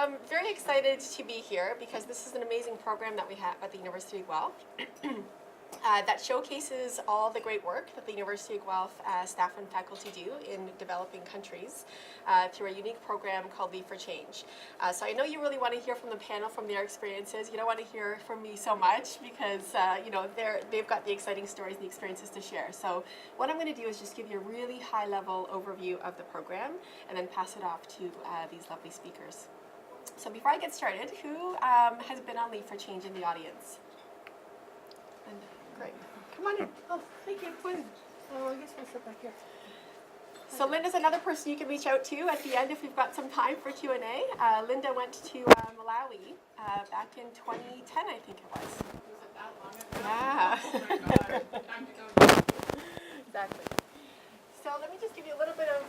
I'm very excited to be here because this is an amazing program that we have at the University of Guelph that showcases all the great work that the University of Guelph staff and faculty do in developing countries through a unique program called Lead for Change. So I know you really want to hear from the panel, from their experiences. You don't want to hear from me so much because they've got the exciting stories and the experiences to share. So what I'm going to do is just give you a really high-level overview of the program and then pass it off to these lovely speakers. So before I get started, who has been on Lead for Change in the audience? And, great. Come on in. Oh, thank you. Come on in. Oh, I guess we'll sit back here. So Linda's another person you can reach out to at the end if we've got some time for Q&A. Linda went to Malawi back in 2010, I think it was. Was it that long ago? Yeah. Oh my God. Time to go. Exactly. So let me just give you a little bit of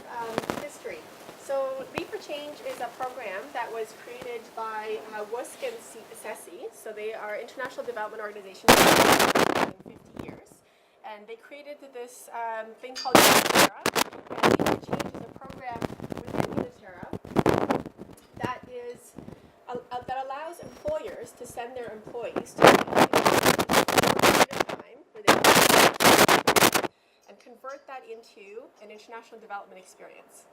history. So Lead for Change is a program that was created by WUSC and Ceci. So they are international development organizations in 50 years. And they created this thing called Unitera. And Lead for Change is a program within Unitera that allows employers to send their employees to time where they and convert that into an international development experience.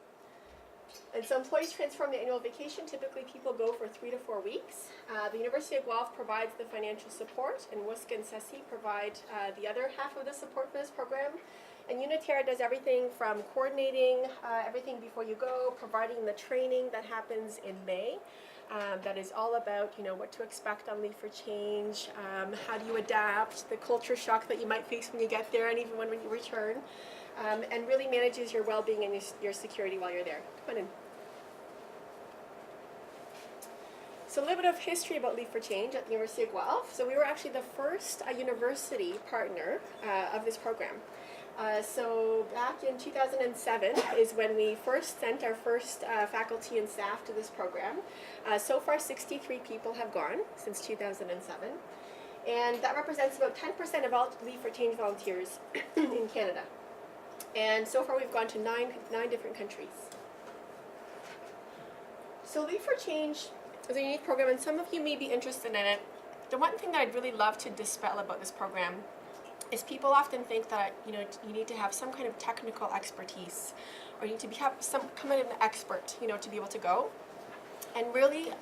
And so employees transform the annual vacation. Typically people go for 3 to 4 weeks. The University of Guelph provides the financial support, and WUSC and Ceci provide the other half of the support for this program. And Unitera does everything from coordinating everything before you go, providing the training that happens in May. That is all about, what to expect on Lead for Change, how do you adapt, the culture shock that you might face when you get there and even when you return, and really manages your well-being and your security while you're there. Come on in. So a little bit of history about Lead for Change at the University of Guelph. So we were actually the first university partner of this program. So back in 2007 is when we first sent our first faculty and staff to this program. So far 63 people have gone since 2007. And that represents about 10% of all Lead for Change volunteers in Canada. And so far we've gone to nine different countries. So Lead for Change is a unique program, and some of you may be interested in it. The one thing that I'd really love to dispel about this program is people often think that you need to have some kind of technical expertise, or you need to have some kind of an expert, to be able to go. And really,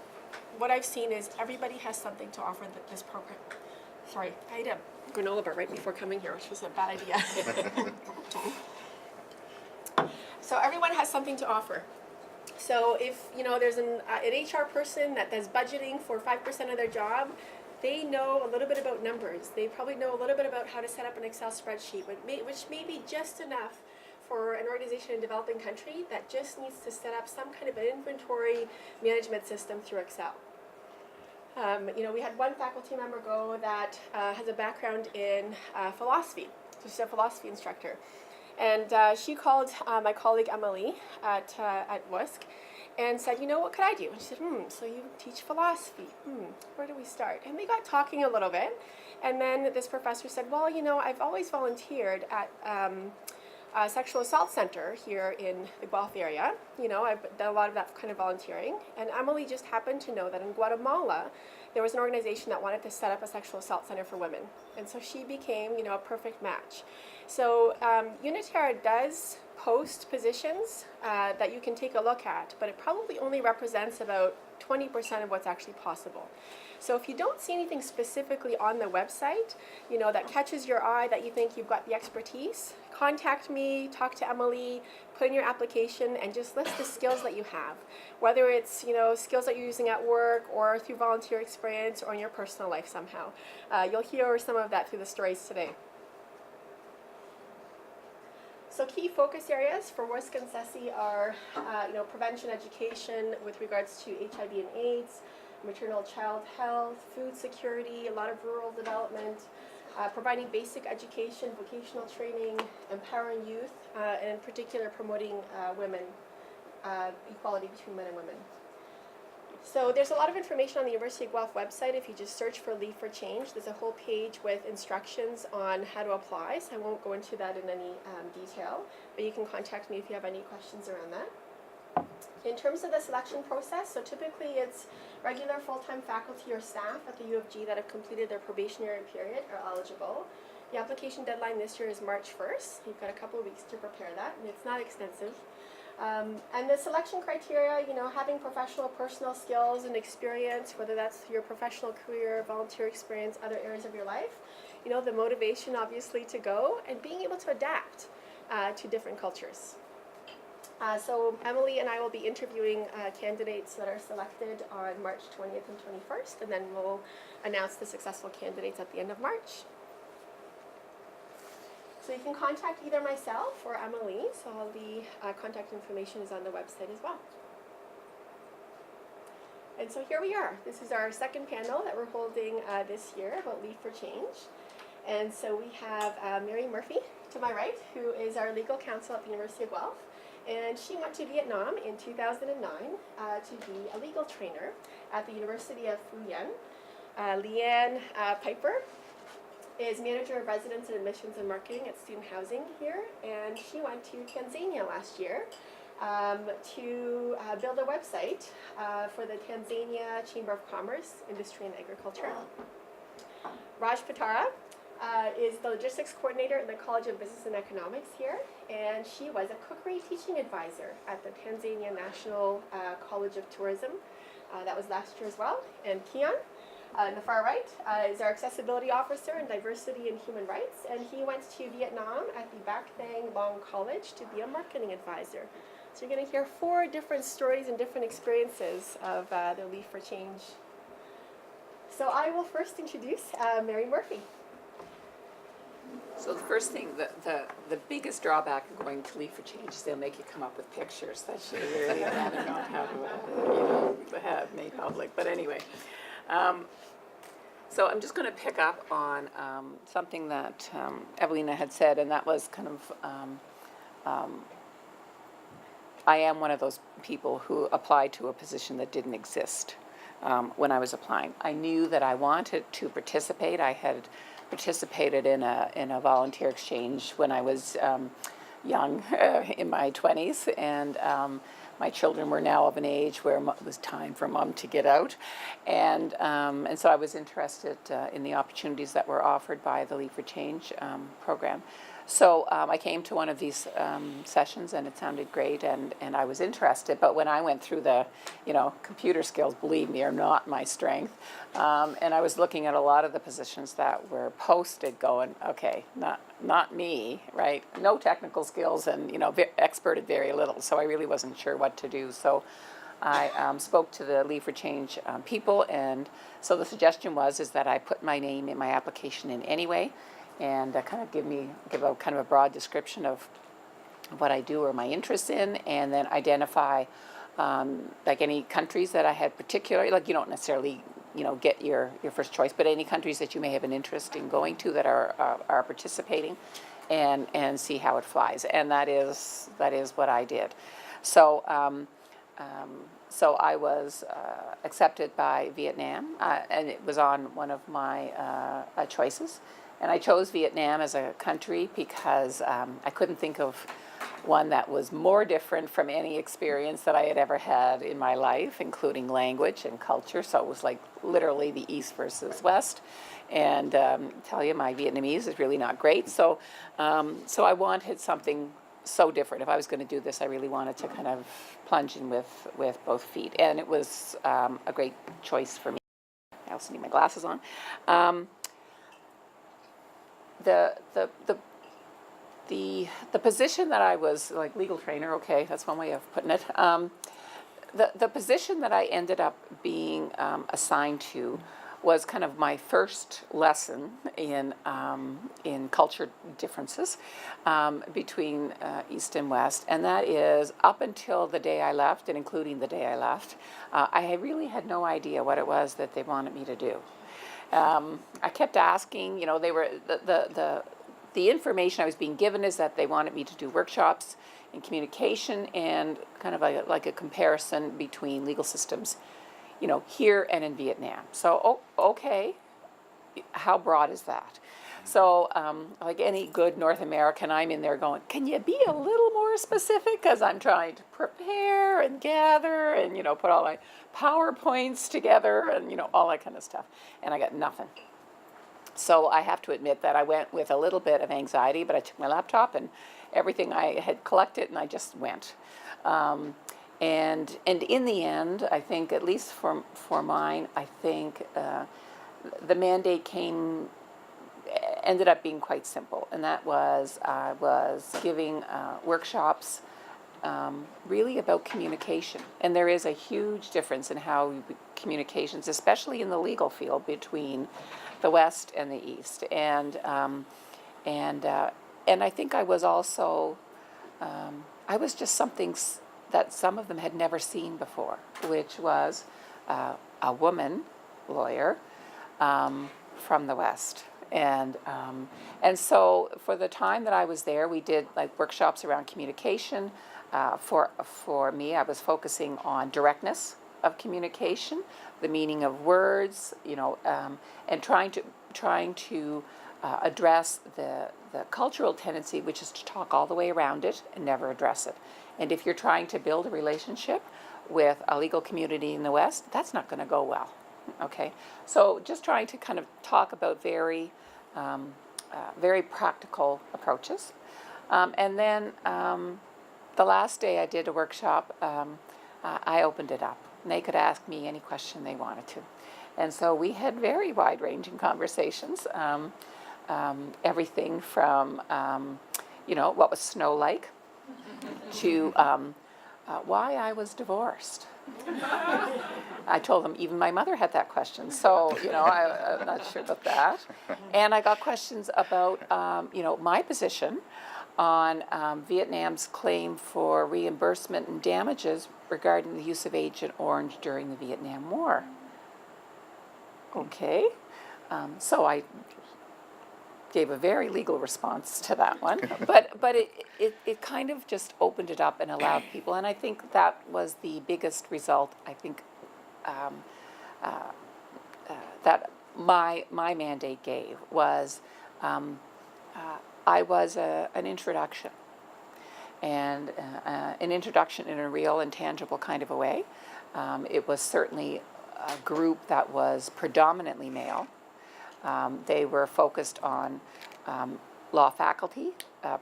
what I've seen is everybody has something to offer this program. Sorry, I ate a granola bar right before coming here, which was a bad idea. So everyone has something to offer. So if there's an HR person that does budgeting for 5% of their job, they know a little bit about numbers. They probably know a little bit about how to set up an Excel spreadsheet, which may be just enough for an organization in a developing country that just needs to set up some kind of an inventory management system through Excel. We had one faculty member go that has a background in philosophy. So she's a philosophy instructor. And she called my colleague Emily at WUSC and said, what could I do? And she said, so you teach philosophy. Where do we start? And we got talking a little bit. And then this professor said, well, I've always volunteered at a sexual assault center here in the Guelph area. I've done a lot of that kind of volunteering. And Emily just happened to know that in Guatemala, there was an organization that wanted to set up a sexual assault center for women. And so she became, a perfect match. So Unitera does post positions that you can take a look at, but it probably only represents about 20% of what's actually possible. So if you don't see anything specifically on the website, that catches your eye, that you think you've got the expertise, contact me, talk to Emily, put in your application, and just list the skills that you have. Whether it's, skills that you're using at work or through volunteer experience or in your personal life somehow. You'll hear some of that through the stories today. So key focus areas for WUSC and Ceci are, prevention education with regards to HIV and AIDS, maternal child health, food security, a lot of rural development, providing basic education, vocational training, empowering youth, and in particular promoting women, equality between men and women. So there's a lot of information on the University of Guelph website. If you just search for Lead for Change, there's a whole page with instructions on how to apply. So I won't go into that in any detail, but you can contact me if you have any questions around that. In terms of the selection process, so typically it's regular full-time faculty or staff at the U of G that have completed their probationary period are eligible. The application deadline this year is March 1st. You've got a couple of weeks to prepare that, and it's not extensive. And the selection criteria, having professional, personal skills and experience, whether that's your professional career, volunteer experience, other areas of your life, the motivation obviously to go, and being able to adapt to different cultures. So Emily and I will be interviewing candidates that are selected on March 20th and 21st, and then we'll announce the successful candidates at the end of March. So you can contact either myself or Emily, so all the contact information is on the website as well. And so here we are. This is our second panel that we're holding this year about Leave for Change. And so we have Mary Murphy to my right, who is our legal counsel at the University of Guelph. And she went to Vietnam in 2009 to be a legal trainer at the University of Phú Yên. Leanne Piper is manager of residence and admissions and marketing at student housing here, and she went to Tanzania last year to build a website for the Tanzania Chamber of Commerce, Industry and Agriculture. Raj Patara is the logistics coordinator in the College of Business and Economics here, and she was a cookery teaching advisor at the Tanzania National College of Tourism. That was last year as well. And Kian, on the far right, is our accessibility officer in diversity and human rights, and he went to Vietnam at the Bac Thang Long College to be a marketing advisor. So you're going to hear 4 different stories and different experiences of their Leave for Change. So I will first introduce Mary Murphy. So the first thing, the biggest drawback of going to Leave for Change is they'll make you come up with pictures that you really haven't known how to have made public. But anyway, so I'm just going to pick up on something that Evelina had said, and that was kind of, I am one of those people who applied to a position that didn't exist when I was applying. I knew that I wanted to participate. I had participated in a volunteer exchange when I was young, in my 20s, and my children were now of an age where it was time for mom to get out, and so I was interested in the opportunities that were offered by the Leave for Change program. So I came to one of these sessions, and it sounded great, and I was interested. But when I went through the, computer skills, believe me, are not my strength. And I was looking at a lot of the positions that were posted going, okay, not me, right? No technical skills and, expert at very little. So I really wasn't sure what to do. So I spoke to the Leave for Change people, and so the suggestion is that I put my name in my application in any way, and kind of give a kind of a broad description of what I do or my interests in, and then identify like any countries that I had particularly, like you don't necessarily get your first choice, but any countries that you may have an interest in going to that are participating, and see how it flies, and that is what I did. So so I was accepted by Vietnam, and it was on one of my choices. And I chose Vietnam as a country because I couldn't think of one that was more different from any experience that I had ever had in my life, including language and culture. So it was like literally the East versus West. And tell you, my Vietnamese is really not great. So I wanted something so different. If I was going to do this, I really wanted to kind of plunge in with both feet. And it was a great choice for me. I also need my glasses on. The position that I was, like, legal trainer, okay, that's one way of putting it. The position that I ended up being assigned to was kind of my first lesson in culture differences between East and West, and that is up until the day I left, and including the day I left, I really had no idea what it was that they wanted me to do. I kept asking, they were, the information I was being given is that they wanted me to do workshops in communication and kind of like a comparison between legal systems, here and in Vietnam. So, okay, how broad is that? So, like any good North American, I'm in there going, can you be a little more more specific because I'm trying to prepare and gather and, put all my PowerPoints together and, all that kind of stuff. And I got nothing. So I have to admit that I went with a little bit of anxiety, but I took my laptop and everything I had collected and I just went. And in the end, I think, at least for mine, I think the mandate ended up being quite simple, and that was I was giving workshops really about communication. And there is a huge difference in how communications, especially in the legal field, between the West and the East. And I think I was also, I was just something that some of them had never seen before, which was a woman lawyer from the West. And so for the time that I was there, we did like workshops around communication. For me, I was focusing on directness of communication, the meaning of words, and trying to address the cultural tendency, which is to talk all the way around it and never address it. And if you're trying to build a relationship with a legal community in the West, that's not going to go well. Okay, so just trying to kind of talk about very practical approaches. And then the last day I did a workshop, I opened it up. And they could ask me any question they wanted to. And so we had very wide-ranging conversations. Everything from, what was snow like to why I was divorced. I told them even my mother had that question, so I'm not sure about that. And I got questions about my position on Vietnam's claim for reimbursement and damages regarding the use of Agent Orange during the Vietnam War. Okay, so I gave a very legal response to that one, but it kind of just opened it up and allowed people, and I think that was the biggest result, I think, that my mandate gave was I was an introduction, and an introduction in a real and tangible kind of a way. It was certainly a group that was predominantly male. They were focused on law faculty,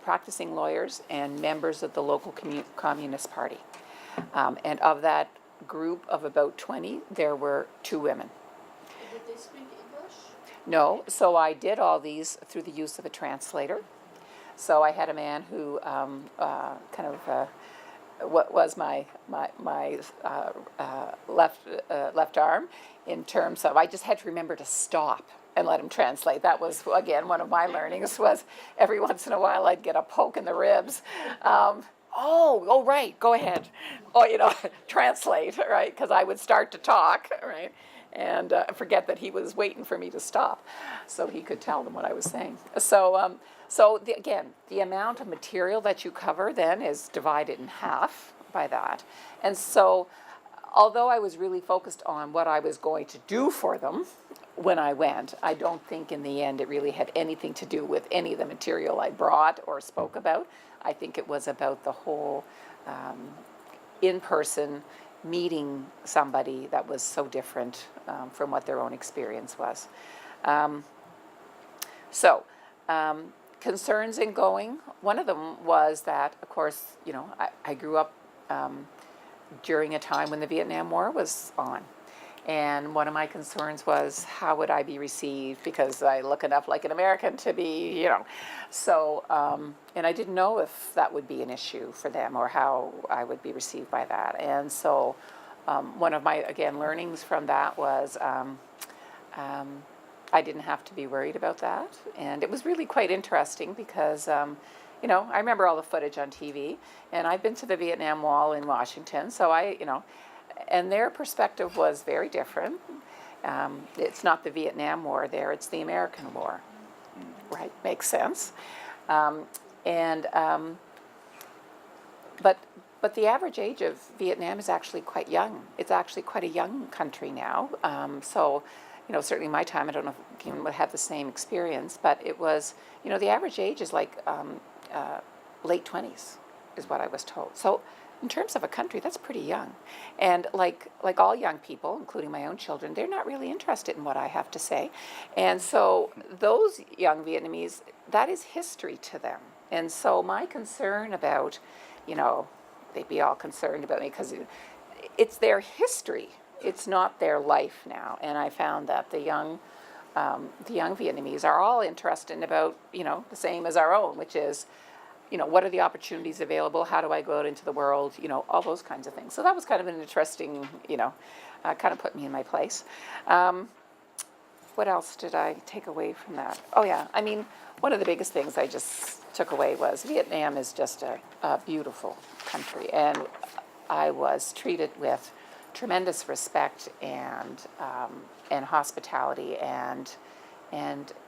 practicing lawyers, and members of the local Communist Party. And of that group of about 20, there were 2 women. Did they speak English? No, so I did all these through the use of a translator. So I had a man who what was my left arm, in terms of I just had to remember to stop and let him translate. That was, again, one of my learnings was every once in a while I'd get a poke in the ribs. Right, go ahead. Translate, right, because I would start to talk, right, and forget that he was waiting for me to stop so he could tell them what I was saying. So the amount of material that you cover then is divided in half by that. And so although I was really focused on what I was going to do for them when I went, I don't think in the end it really had anything to do with any of the material I brought or spoke about. I think it was about the whole in-person meeting somebody that was so different from what their own experience was. Concerns in going, one of them was that, of course, I grew up during a time when the Vietnam War was on. And one of my concerns was, how would I be received? Because I look enough like an American to be, So, and I didn't know if that would be an issue for them or how I would be received by that. And so one of my, again, learnings from that was I didn't have to be worried about that. And it was really quite interesting because, I remember all the footage on TV. And I've been to the Vietnam Wall in Washington, so and their perspective was very different. It's not the Vietnam War there, it's the American War, right? Makes sense. But the average age of Vietnam is actually quite young. It's actually quite a young country now. Certainly my time, I don't know if Kim would have the same experience, but it was, the average age is like late 20s. is what I was told. So in terms of a country, that's pretty young. And like all young people, including my own children, they're not really interested in what I have to say. And so those young Vietnamese, that is history to them. And so my concern about, they'd be all concerned about me because it's their history. It's not their life now. And I found that the young Vietnamese are all interested about, the same as our own, which is, what are the opportunities available? How do I go out into the world? All those kinds of things. So that was kind of an interesting, kind of put me in my place. What else did I take away from that? Oh yeah, I mean, one of the biggest things I just took away was Vietnam is just a beautiful country. And I was treated with tremendous respect and hospitality, and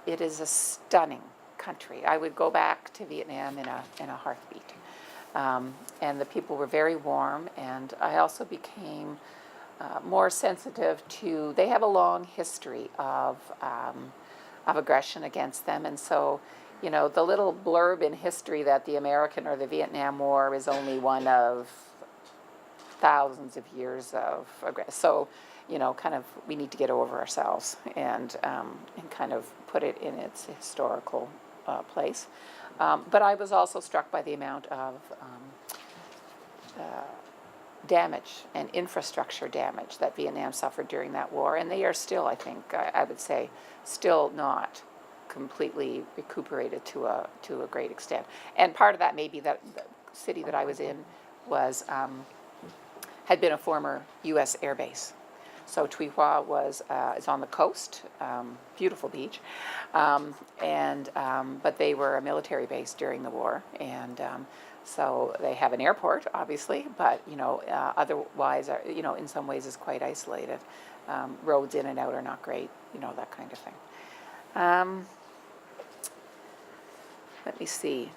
it is a stunning country. I would go back to Vietnam in a heartbeat. And the people were very warm, and I also became more sensitive to, they have a long history of aggression against them, and so, the little blurb in history that the American or the Vietnam War is only one of thousands of years of aggression. So, kind of, we need to get over ourselves and kind of put it in its historical place. But I was also struck by the amount of damage and infrastructure damage that Vietnam suffered during that war, and they are still, I think, I would say, still not completely recuperated to a great extent. And part of that may be that the city that I was in was had been a former U.S. air base. So Tuy Hoa is on the coast, beautiful beach, but they were a military base during the war, and so they have an airport, obviously, but otherwise, in some ways, is quite isolated. Roads in and out are not great, that kind of thing. Let me see.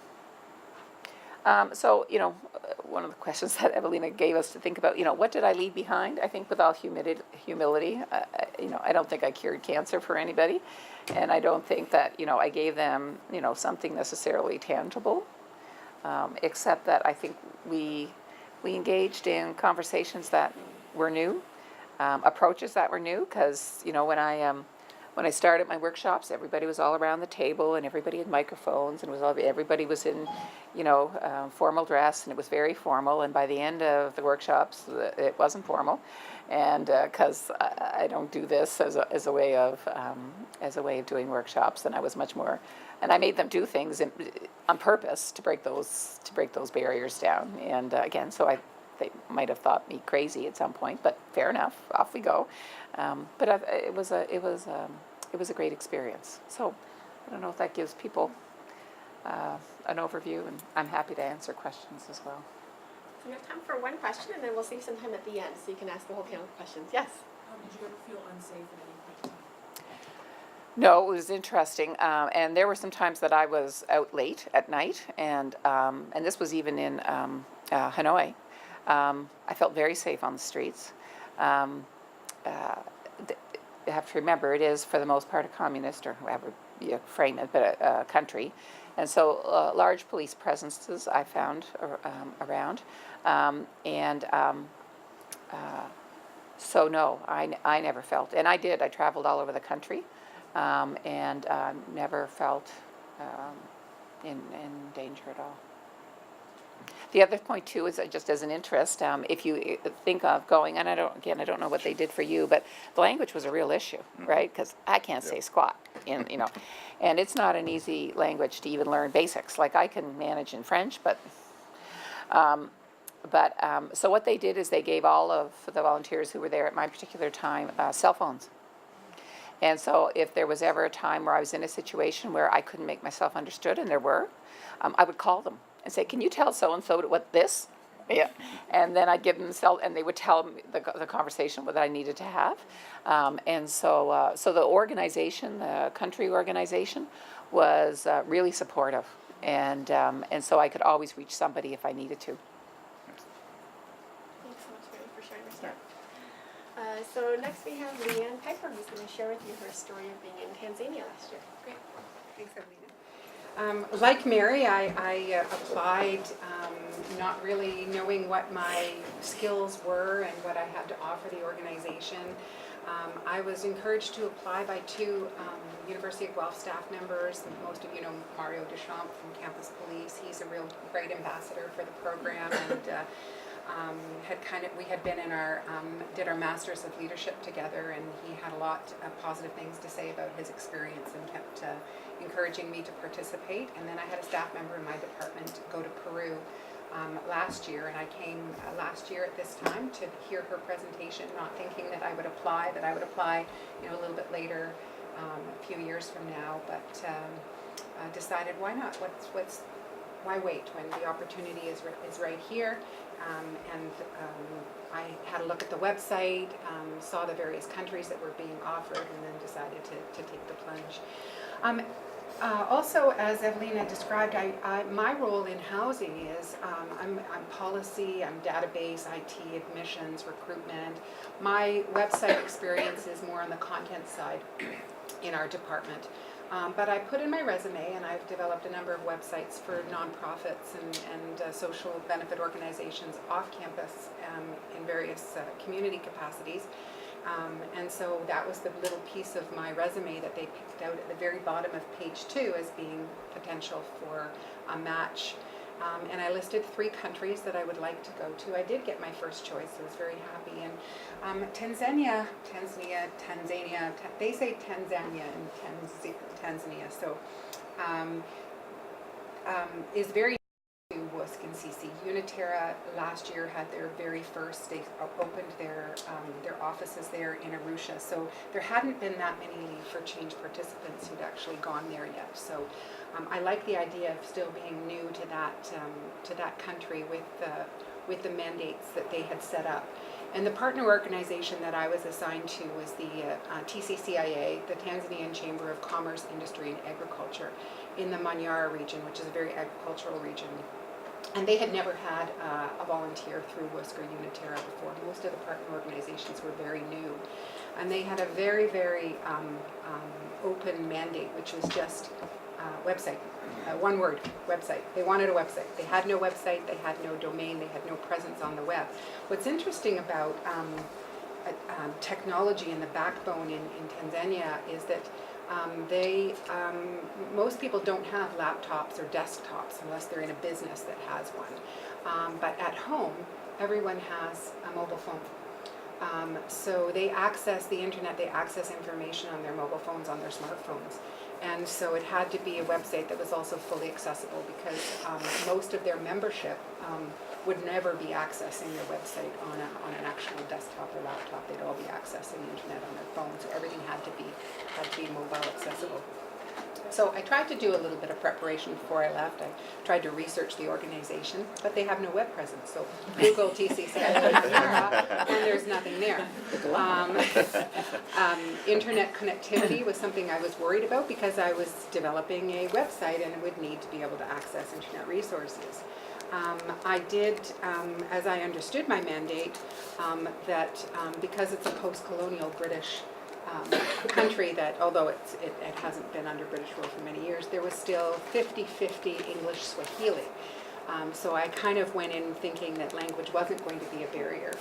So, one of the questions that Evelina gave us to think about, what did I leave behind? I think with all humility, I don't think I cured cancer for anybody. And I don't think that, I gave them, something necessarily tangible, except that I think we engaged in conversations that were new, approaches that were new, because, when I started my workshops, everybody was all around the table, and everybody had microphones, and everybody was in, formal dress, and it was very formal. And by the end of the workshops, it wasn't formal, and because I don't do this as a way of doing workshops, and I was much more, and I made them do things on purpose to break those barriers down. And again, they might have thought me crazy at some point, but fair enough, off we go. But it was a great experience. So I don't know if that gives people an overview, and I'm happy to answer questions as well. So we have time for one question, and then we'll save some time at the end so you can ask the whole panel of questions. Yes? Did you ever feel unsafe at any point? No, it was interesting, and there were some times that I was out late at night, and this was even in Hanoi. I felt very safe on the streets. You have to remember, it is for the most part a communist, or however you frame it, but a country, and so large police presences I found around, so no, I never felt, and I traveled all over the country, and never felt in danger at all. The other point too is just as an interest, if you think of going, and I don't know what they did for you, but the language was a real issue, right? Because I can't say squat, and it's not an easy language to even learn basics. Like I can manage in French, but so what they did is they gave all of the volunteers who were there at my particular time cell phones. And so if there was ever a time where I was in a situation where I couldn't make myself understood, and there were, I would call them and say, "Can you tell so-and-so what this?" Yeah. And then I'd give them and they would tell me the conversation that I needed to have. And so the organization, the country organization, was really supportive. And so I could always reach somebody if I needed to. Thanks so much, Mary, for sharing your story. So next we have Leanne Piper, who's going to share with you her story of being in Tanzania last year. Great. Thanks, Evelina. Like Mary, I applied not really knowing what my skills were and what I had to offer the organization. I was encouraged to apply by two University of Guelph staff members. Most of you know Mario Deschamps from Campus Police. He's a real great ambassador for the program, and we had been in our did our Masters of Leadership together, and he had a lot of positive things to say about his experience and kept encouraging me to participate. And then I had a staff member in my department go to Peru last year, and I came last year at this time to hear her presentation, not thinking that I would apply, a little bit later, a few years from now, but decided why not? Why wait when the opportunity is right here? I had a look at the website, saw the various countries that were being offered, and then decided to take the plunge. Also, as Evelina described, my role in housing is I'm policy, I'm database, IT, admissions, recruitment. My website experience is more on the content side in our department. But I put in my resume, and I've developed a number of websites for nonprofits and social benefit organizations off campus in various community capacities. And so that was the little piece of my resume that they picked out at the very bottom of page 2 as being potential for a match. And I listed 3 countries that I would like to go to. I did get my first choice, so I was very happy. And Tanzania, they say Tanzania and Tanzania, so is very to WUSC and Ceci. Uniterra last year had their very first, they opened their offices there in Arusha, so there hadn't been that many Lead for Change participants who'd actually gone there yet. So I like the idea of still being new to that country with the mandates that they had set up. And the partner organization that I was assigned to was the TCCIA, the Tanzanian Chamber of Commerce, Industry and Agriculture, in the Manyara region, which is a very agricultural region. And they had never had a volunteer through WUSC or Uniterra before. Most of the partner organizations were very new. And they had a very, very open mandate, which was just website. One word, website. They wanted a website. They had no website, they had no domain, they had no presence on the web. What's interesting about technology and the backbone in Tanzania is that most people don't have laptops or desktops unless they're in a business that has one. But at home, everyone has a mobile phone. So they access the internet, they access information on their mobile phones, on their smartphones. And so it had to be a website that was also fully accessible, because most of their membership would never be accessing their website on an actual desktop or laptop. They'd all be accessing the internet on their phone, so everything had to be mobile accessible. So I tried to do a little bit of preparation before I left. I tried to research the organization, but they have no web presence. So Google TCC, and there's nothing there. Internet connectivity was something I was worried about, because I was developing a website and would need to be able to access internet resources. I did, as I understood my mandate, that because it's a post-colonial British country, that although it hasn't been under British rule for many years, there was still 50-50 English Swahili. So I kind of went in thinking that language wasn't going to be a barrier.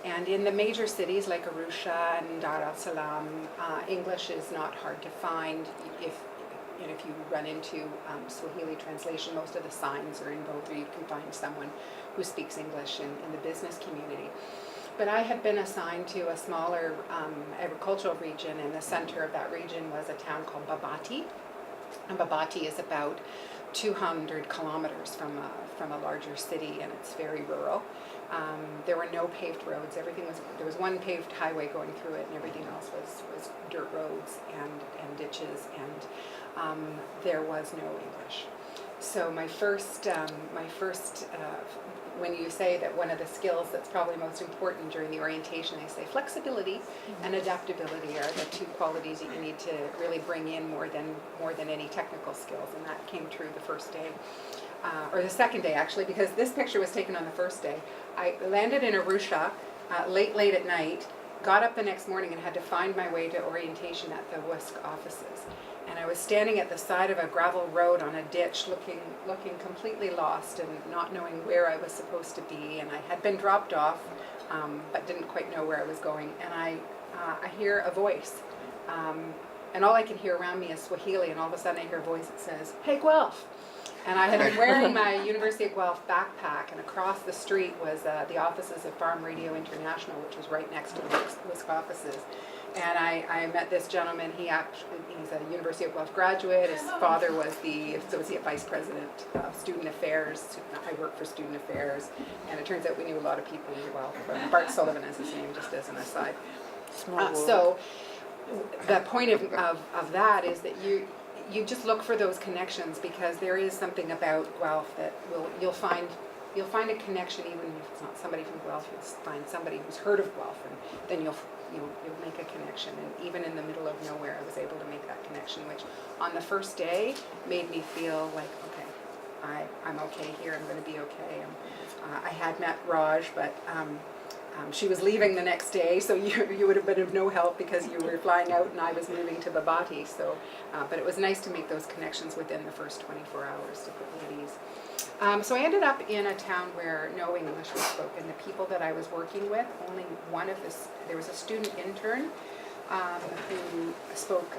And in the major cities like Arusha and Dar es Salaam, English is not hard to find. If you run into Swahili translation, most of the signs are in both, or you can find someone who speaks English in the business community. But I had been assigned to a smaller agricultural region, and the center of that region was a town called Babati. And Babati is about 200 kilometers from a larger city, and it's very rural. There were no paved roads. There was one paved highway going through it, and everything else was dirt roads and ditches, and there was no English. So my first when you say that one of the skills that's probably most important during the orientation, they say flexibility and adaptability are the 2 qualities that you need to really bring in more than any technical skills, and that came true the first day, or the second day actually, because this picture was taken on the first day. I landed in Arusha late at night, got up the next morning and had to find my way to orientation at the WISC offices. And I was standing at the side of a gravel road on a ditch looking completely lost and not knowing where I was supposed to be. And I had been dropped off, but didn't quite know where I was going. And I hear a voice. And all I can hear around me is Swahili, and all of a sudden I hear a voice that says, "Hey, Guelph." And I had been wearing my University of Guelph backpack, and across the street was the offices of Farm Radio International, which was right next to the WISC offices. And I met this gentleman. He's a University of Guelph graduate. His father was the Associate Vice President of Student Affairs. I work for Student Affairs. And it turns out we knew a lot of people in Guelph. Bart Sullivan is his name, just as an aside. Small world. So the point of that is that you just look for those connections, because there is something about Guelph that you'll find a connection, even if it's not somebody from Guelph. You'll find somebody who's heard of Guelph, and then you'll make a connection. And even in the middle of nowhere, I was able to make that connection, which on the first day made me feel like, okay, I'm okay here. I'm going to be okay. I had met Raj, but she was leaving the next day, so you would have been of no help because you were flying out and I was moving to Babati. So, but it was nice to make those connections within the first 24 hours to put me at ease. So I ended up in a town where no English was spoken. The people that I was working with, only there was a student intern who spoke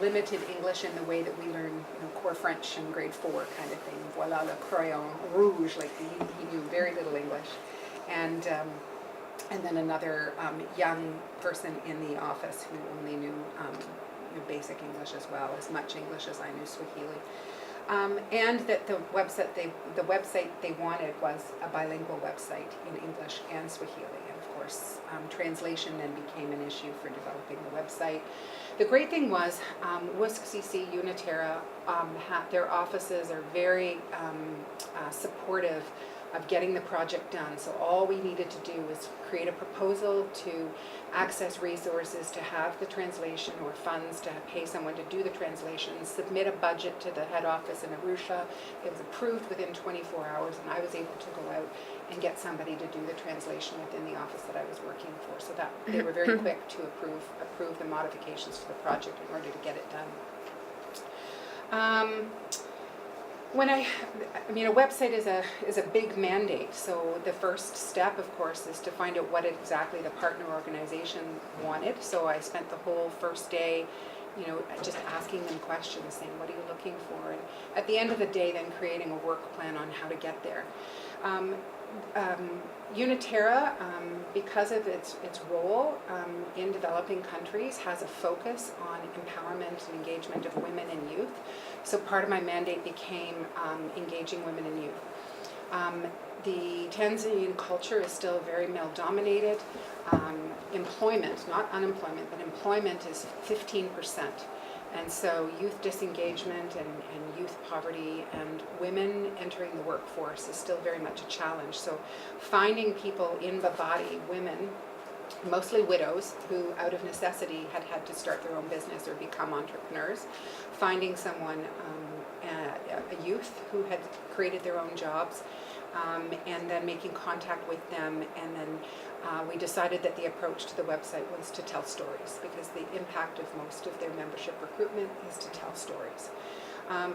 limited English in the way that we learn, core French in grade 4 kind of thing. Voilà le crayon rouge, like he knew very little English. And then another young person in the office who only knew basic English as well, as much English as I knew Swahili. And that the website they wanted was a bilingual website in English and Swahili. And of course, translation then became an issue for developing the website. The great thing was WISC Ceci Uniterra, their offices are very supportive of getting the project done. So all we needed to do was create a proposal to access resources to have the translation or funds to pay someone to do the translation, submit a budget to the head office in Arusha. It was approved within 24 hours, and I was able to go out and get somebody to do the translation within the office that I was working for. So that they were very quick to approve the modifications to the project in order to get it done. A website is a big mandate. So the first step, of course, is to find out what exactly the partner organization wanted. So I spent the whole first day, just asking them questions, saying, what are you looking for? And at the end of the day, then creating a work plan on how to get there. Uniterra, because of its role in developing countries, has a focus on empowerment and engagement of women and youth. So part of my mandate became engaging women and youth. The Tanzanian culture is still very male-dominated. Employment, not unemployment, but employment is 15%. And so youth disengagement and youth poverty and women entering the workforce is still very much a challenge. So finding people in Babati, women, mostly widows, who out of necessity had to start their own business or become entrepreneurs, finding someone, a youth who had created their own jobs, and then making contact with them, and then we decided that the approach to the website was to tell stories, because the impact of most of their membership recruitment is to tell stories.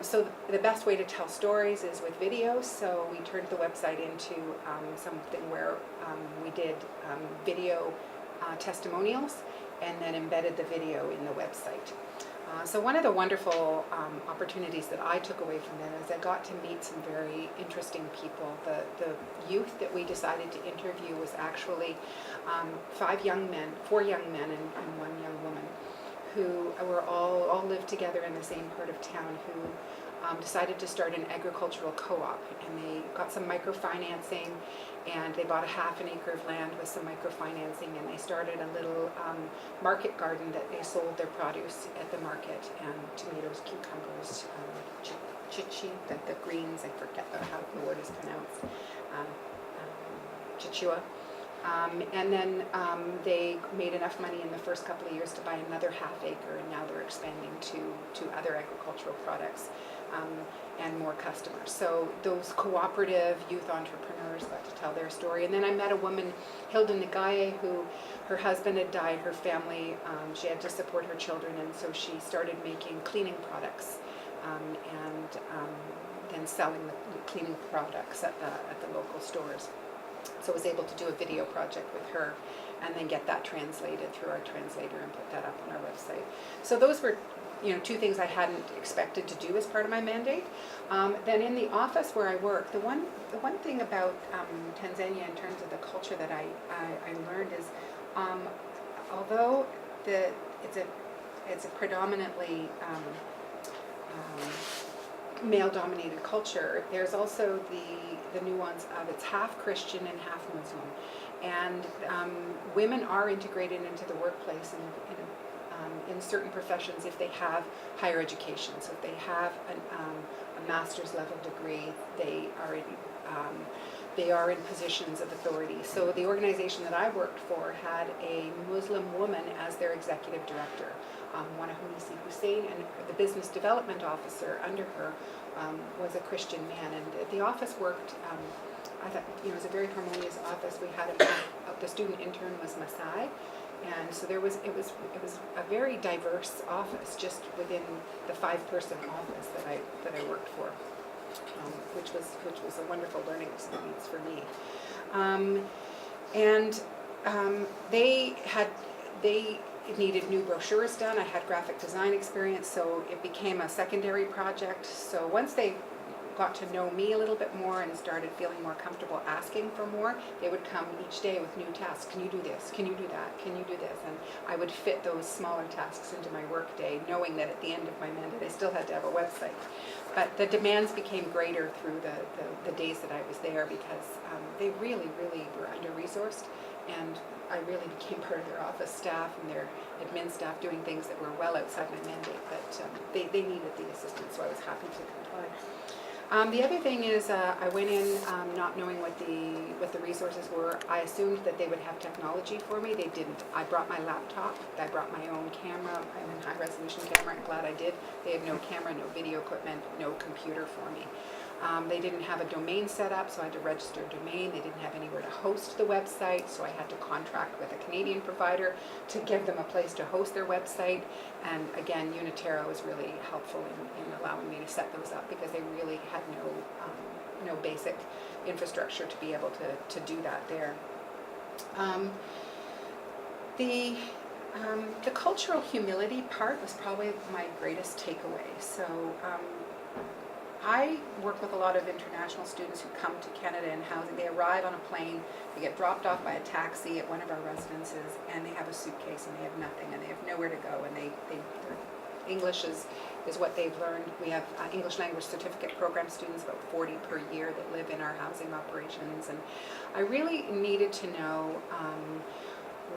So the best way to tell stories is with videos, so we turned the website into something where we did video testimonials and then embedded the video in the website. So one of the wonderful opportunities that I took away from that is I got to meet some very interesting people. The youth that we decided to interview was actually 4 young men and 1 young woman, who were all lived together in the same part of town, who decided to start an agricultural co-op, and they got some microfinancing, and they bought a ½ an acre of land with some microfinancing, and they started a little market garden that they sold their produce at the market, and tomatoes, cucumbers, chichi, the greens, I forget how the word is pronounced, chichua, And then they made enough money in the first couple of years to buy another half acre, and now they're expanding to other agricultural products and more customers. So those cooperative youth entrepreneurs got to tell their story. And then I met a woman, Hilda Nagaye, who her husband had died, her family, she had to support her children, and so she started making cleaning products and then selling the cleaning products at the local stores. So I was able to do a video project with her and then get that translated through our translator and put that up on our website. So those were, two things I hadn't expected to do as part of my mandate. Then in the office where I work, the one thing about Tanzania in terms of the culture that I learned is, although it's a predominantly male-dominated culture, there's also the nuance of it's half Christian and half Muslim, and women are integrated into the workplace in certain professions if they have higher education. So if they have a master's level degree, they are in positions of authority. So the organization that I worked for had a Muslim woman as their executive director, Wanahunisi Hussein, and the business development officer under her was a Christian man. And the office worked, I thought, it was a very harmonious office. We had the student intern was Maasai, and so it was a very diverse office just within the 5-person office that I worked for. Which was a wonderful learning experience for me, they needed new brochures done. I had graphic design experience, so it became a secondary project. So once they got to know me a little bit more and started feeling more comfortable asking for more, they would come each day with new tasks. Can you do this? Can you do that? Can you do this? And I would fit those smaller tasks into my work day, knowing that at the end of my mandate I still had to have a website. But the demands became greater through the days that I was there, because they really, really were under-resourced, and I really became part of their office staff and their admin staff doing things that were well outside my mandate, but they needed the assistance, so I was happy to comply. The other thing is I went in not knowing what the resources were. I assumed that they would have technology for me. They didn't. I brought my laptop. I brought my own camera, a high resolution camera. I'm glad I did. They had no camera, no video equipment, no computer for me. They didn't have a domain set up, so I had to register a domain. They didn't have anywhere to host the website, so I had to contract with a Canadian provider to give them a place to host their website. And again, Unitera was really helpful in allowing me to set those up, because they really had no basic infrastructure to be able to do that there. The cultural humility part was probably my greatest takeaway. So I work with a lot of international students who come to Canada in housing. They arrive on a plane, they get dropped off by a taxi at one of our residences, and they have a suitcase and they have nothing and they have nowhere to go, and their English is what they've learned. We have English language certificate program students, about 40 per year, that live in our housing operations, and I really needed to know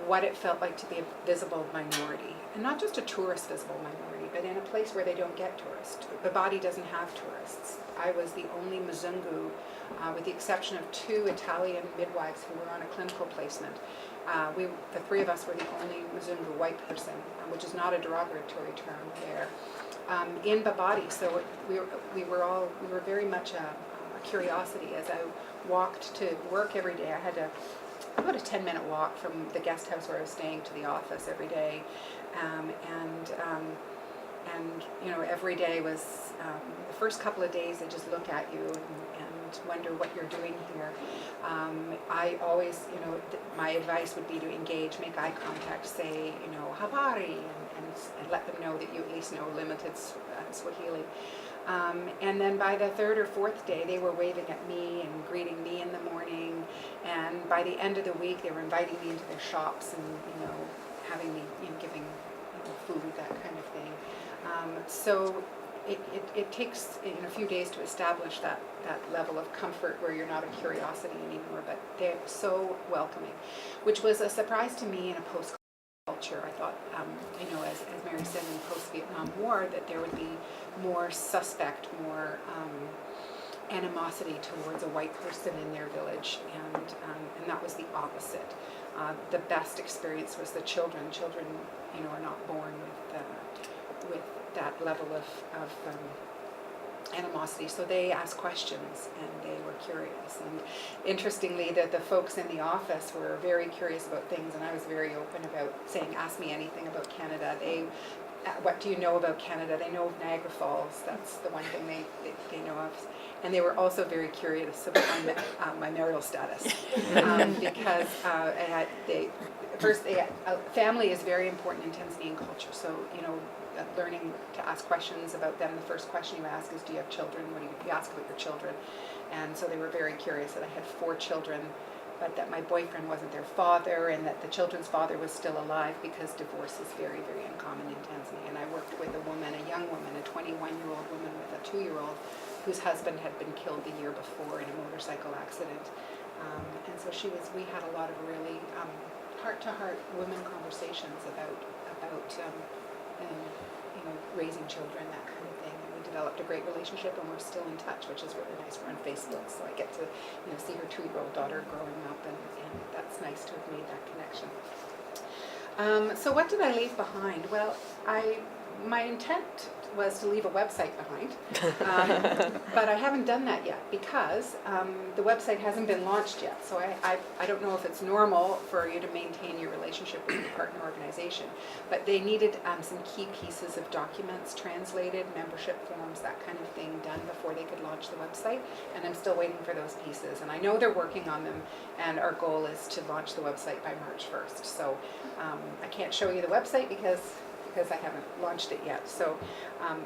what it felt like to be a visible minority, and not just a tourist visible minority, but in a place where they don't get tourists. The body doesn't have tourists. I was the only Mzungu, with the exception of 2 Italian midwives who were on a clinical placement. The 3 of us were the only Mzungu white person, which is not a derogatory term there, in Babati. So we were very much a curiosity. As I walked to work every day, I had about a 10-minute walk from the guest house where I was staying to the office every day, and every day was the first couple of days they just look at you and wonder what you're doing here. I always, my advice would be to engage, make eye contact, say, habari, and let them know that you at least know limited Swahili. And then by the 3rd or 4th day, they were waving at me and greeting me in the morning. And by the end of the week, they were inviting me into their shops and, having me, giving food, that kind of thing. So it takes a few days to establish that level of comfort where you're not a curiosity anymore, but they're so welcoming, which was a surprise to me in a post-culture. I thought, as Mary said, in the post-Vietnam War, that there would be more suspect, more animosity towards a white person in their village, and that was the opposite. The best experience was the children. Children, are not born with that level of animosity. So they asked questions and they were curious. And interestingly, the folks in the office were very curious about things, and I was very open about saying, "Ask me anything about Canada." What do you know about Canada? They know of Niagara Falls. That's the one thing they know of. And they were also very curious about my marital status, because family is very important in Tanzanian culture. So, learning to ask questions about them. The first question you ask is, do you have children? What do you ask about your children? And so they were very curious that I had 4 children, but that my boyfriend wasn't their father, and that the children's father was still alive, because divorce is very, very uncommon in Tanzania. And I worked with a young woman, a 21-year-old woman with a 2-year-old, whose husband had been killed the year before in a motorcycle accident. And so we had a lot of really heart-to-heart women conversations about raising children, that kind of thing. And we developed a great relationship, and we're still in touch, which is really nice. We're on Facebook, so I get to see her 2-year-old daughter growing up, and that's nice to have made that connection. So what did I leave behind? Well, my intent was to leave a website behind, but I haven't done that yet, because the website hasn't been launched yet. So I don't know if it's normal for you to maintain your relationship with your partner organization, but they needed some key pieces of documents translated, membership forms, that kind of thing done before they could launch the website, and I'm still waiting for those pieces. And I know they're working on them, and our goal is to launch the website by March 1st. So I can't show you the website because I haven't launched it yet. So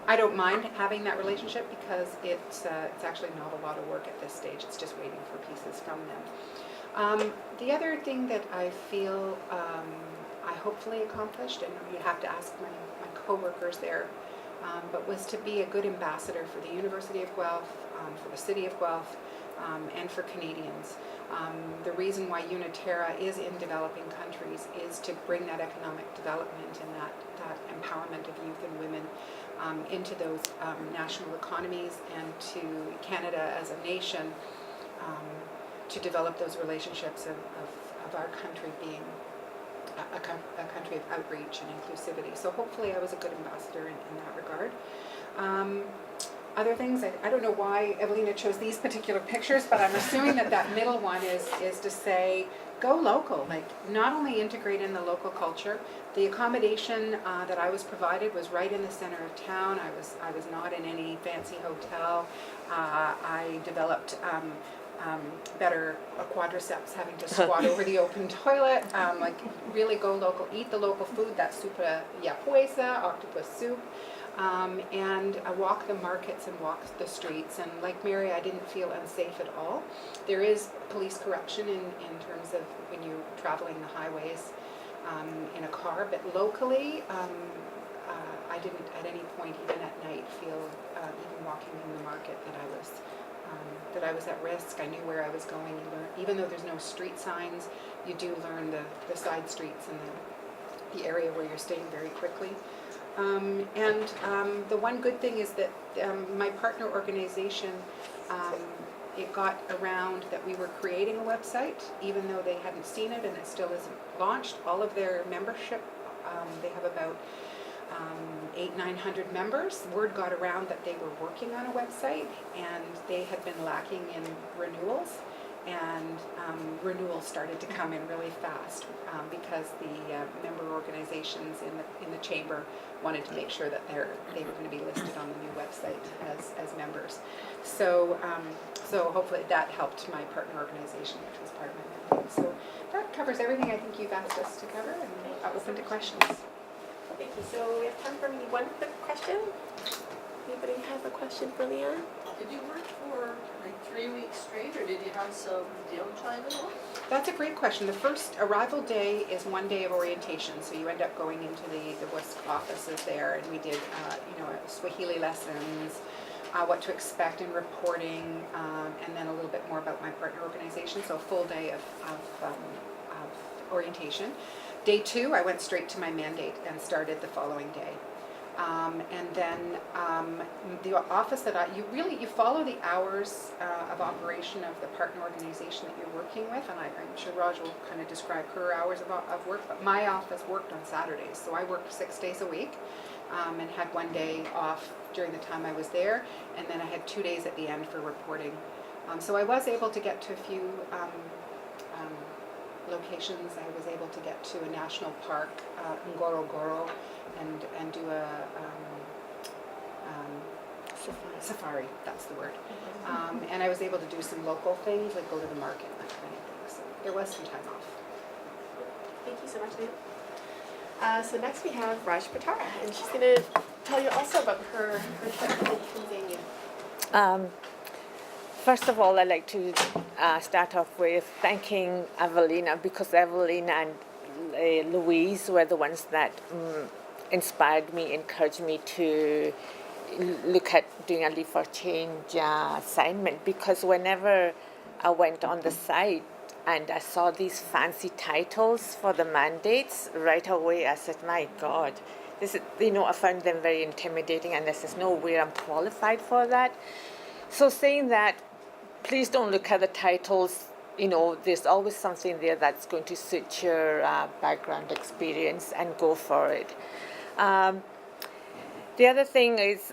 I don't mind having that relationship, because it's actually not a lot of work at this stage. It's just waiting for pieces from them. The other thing that I feel I hopefully accomplished, and you have to ask my co-workers there, but was to be a good ambassador for the University of Guelph, for the City of Guelph, and for Canadians. The reason why Uniterra is in developing countries is to bring that economic development and that empowerment of youth and women into those national economies, and to Canada as a nation, to develop those relationships of our country being a country of outreach and inclusivity. So hopefully I was a good ambassador in that regard. Other things, I don't know why Evelina chose these particular pictures, but I'm assuming that middle one is to say, go local. Like, not only integrate in the local culture. The accommodation that I was provided was right in the center of town. I was not in any fancy hotel. I developed better quadriceps, having to squat over the open toilet. Like, really go local, eat the local food, that sopa yapuesa, octopus soup. And I walk the markets and walk the streets, and like Mary, I didn't feel unsafe at all. There is police corruption in terms of when you're traveling the highways in a car, but locally, I didn't at any point, even at night, feel, even walking in the market, that I was at risk. I knew where I was going. Even though there's no street signs, you do learn the side streets and the area where you're staying very quickly. And the one good thing is that my partner organization, it got around that we were creating a website, even though they hadn't seen it and it still isn't launched. All of their membership, they have about 800-900 members. Word got around that they were working on a website, and they had been lacking in renewals. And renewals started to come in really fast because the member organizations in the chamber wanted to make sure that they were going to be listed on the new website as members. So hopefully that helped my partner organization, which was part of my mandate. So that covers everything I think you've asked us to cover, and I'll open to questions. Thank you. So we have time for maybe one quick question. Anybody have a question for Leanne? Did you work for like 3 weeks straight, or did you have some downtime at all? That's a great question. The first arrival day is 1 day of orientation, so you end up going into the WISC offices there, and we did Swahili lessons, what to expect in reporting, and then a little bit more about my partner organization, so a full day of orientation. Day 2, I went straight to my mandate and started the following day. And then the office that you follow the hours of operation of the partner organization that you're working with, and I'm sure Raj will kind of describe her hours of work, but my office worked on Saturdays, so I worked 6 days a week and had 1 day off during the time I was there, and then I had 2 days at the end for reporting. So I was able to get to a few locations. I was able to get to a national park, Ngorongoro, and do a safari, that's the word. And I was able to do some local things, like go to the market and that kind of thing. So there was some time off. Thank you so much, Leah. So next we have Raj Patara, and she's going to tell you also about her trip to Tanzania. First of all, I'd like to start off with thanking Evelina, because Evelina and Louise were the ones that inspired me, encouraged me to look at doing a Leave for Change assignment, because whenever I went on the site and I saw these fancy titles for the mandates, right away I said, my God, this is, I found them very intimidating, and there's no way I'm qualified for that. So saying that, please don't look at the titles. There's always something there that's going to suit your background experience, and go for it. The other thing is,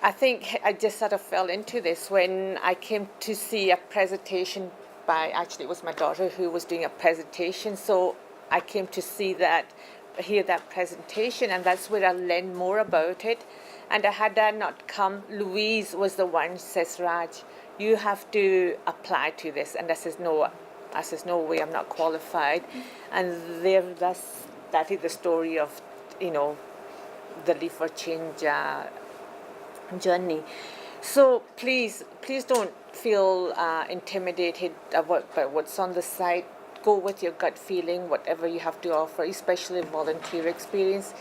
I think I just sort of fell into this when I came to see a presentation actually it was my daughter who was doing a presentation, so I came to hear that presentation, and that's where I learned more about it. And had that not come, Louise was the one who says, Raj, you have to apply to this. And I says, no way, I'm not qualified. And that is the story of, the Leave for Change journey. So please don't feel intimidated by what's on the site. Go with your gut feeling, whatever you have to offer, especially volunteer experience.